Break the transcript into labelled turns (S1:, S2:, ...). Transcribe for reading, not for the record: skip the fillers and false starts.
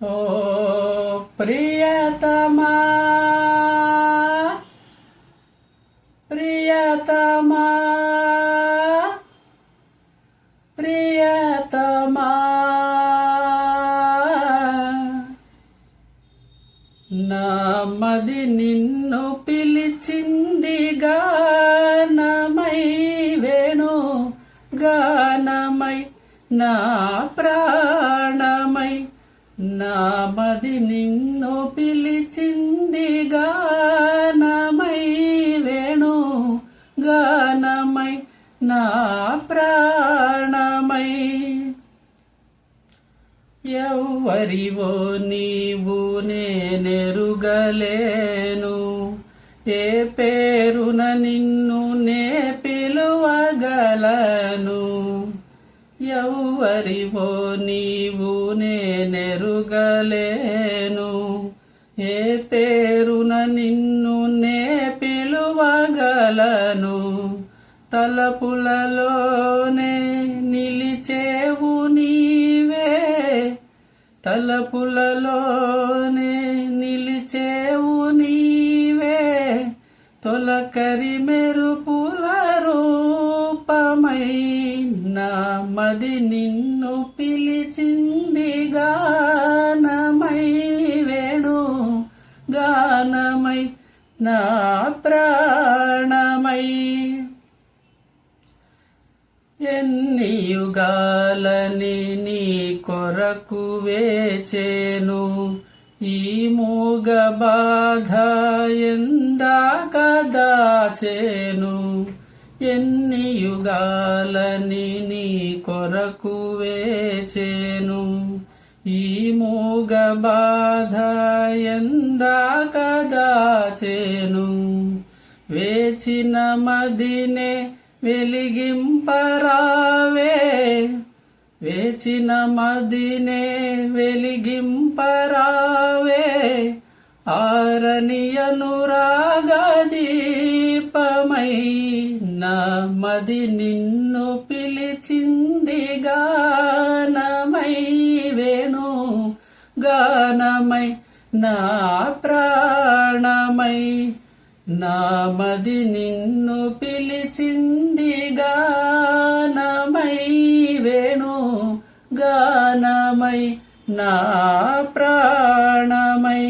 S1: ఓ ప్రియతమా ప్రియతమా ప్రియతమా నా మది నిన్ను పిలిచింది గానమై వేణు గానమై నా ప్రాణమై నా మది నిన్ను పిలిచింది గానమై వేణు గానమై నా ప్రాణమై ఎవ్వరివో నీవు నేనెరుగలేను ఏ పేరున నిన్ను నే పిలువగలను ఎవ్వరివో నీవు నేనెరుగలేను ఏ పేరున నిన్ను నే పిలువగలను తలపులలోనే నిలిచేవు నీవే తలపులలోనే నిలిచేవు నీవే తొలకరి మెరుపుల రూపమై నా మది నిన్ను పిలిచింది గానమై వేణు గానమై నా ప్రాణమై ఎన్ని యుగాలని నీ కొరకు వేచేను ఈ మూగ బాధ ఎందాక దాచేను ఎన్ని యుగాలని నీ కొరకు వేచేను ఈ మూగ బాధ ఎందాక దాచేను వేచిన మదినే వెలిగింపరావే వేచిన మదినే వెలిగింపరావే ఆరని అనురాగ దీపమై నా మది నిన్ను పిలిచింది గానమై వేణు గానమై నా ప్రాణమై నా మది నిన్ను పిలిచింది గానమై వేణు గానమై నా ప్రాణమై